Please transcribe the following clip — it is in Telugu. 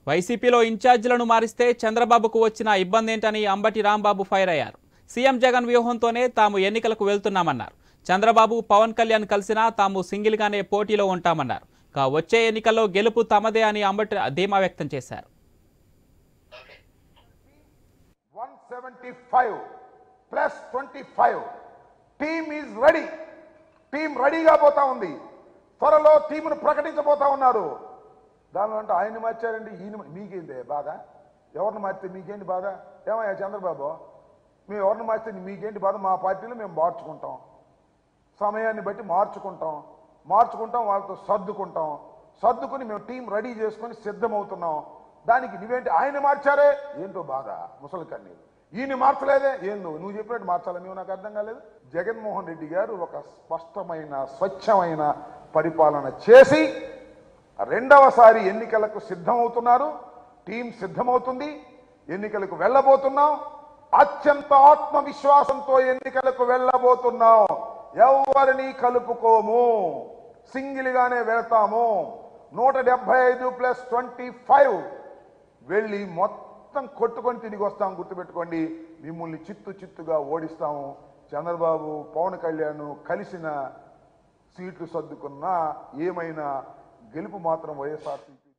వైసీపీలో ఇన్ఛార్జీలను మారిస్తే చంద్రబాబుకు వచ్చిన ఇబ్బంది ఏంటని అంబటి రాంబాబు ఫైర్ అయ్యారు. సీఎం జగన్ వ్యూహంతోనే తాము ఎన్నికలకు వెళ్తున్నామన్నారు. చంద్రబాబు పవన్ కళ్యాణ్ కలిసినా తాము సింగిల్ గానే పోటీలో ఉంటామన్నారు. వచ్చే ఎన్నికల్లో గెలుపు తమదే అని అంబటి ధీమా వ్యక్తం చేశారు. 175 plus 25 team is ready. Team రెడీగా పోతా ఉంది. త్వరలో టీమును ప్రకటించబోతా ఉన్నారు. దానిలో అంటే ఆయన్ని మార్చారండి, ఈయన మీకేంది బాధ? ఎవరిని మార్చితే మీకేంటి బాధ? ఏమయ్యా చంద్రబాబు, మేము ఎవరిని మార్చితే మీకేంటి బాధ? మా పార్టీలో మేము మార్చుకుంటాం, సమయాన్ని బట్టి మార్చుకుంటాం, వాళ్ళతో సర్దుకుని మేము టీం రెడీ చేసుకొని సిద్ధమవుతున్నాం. దానికి నువ్వేంటి ఆయన మార్చారే ఏంటో బాధ? ముసలి కన్నీరు. ఈయన మార్చలేదే ఏందో నువ్వు చెప్పినట్టు మార్చాలి మేము, నాకు అర్థం కాలేదు. జగన్మోహన్ రెడ్డి గారు ఒక స్పష్టమైన స్వచ్ఛమైన పరిపాలన చేసి రెండవసారి ఎన్నికలకు సిద్ధమవుతున్నారు. టీం సిద్ధమవుతుంది. ఎన్నికలకు వెళ్ళబోతున్నాం. అత్యంత ఆత్మవిశ్వాసంతో ఎన్నికలకు వెళ్ళబోతున్నాం. ఎవరిని కలుపుకోము, సింగిల్ గానే వెళ్తాము. 175 ప్లస్ 25 వెళ్ళి మొత్తం కొట్టుకొని తిరిగి వస్తాం. గుర్తుపెట్టుకోండి, మిమ్మల్ని చిత్తుగా ఓడిస్తాము. చంద్రబాబు పవన్ కళ్యాణ్ కలిసిన సీట్లు సర్దుకున్నా ఏమైనా గెలుపు మాత్రం వైఎస్ఆర్సీపీ.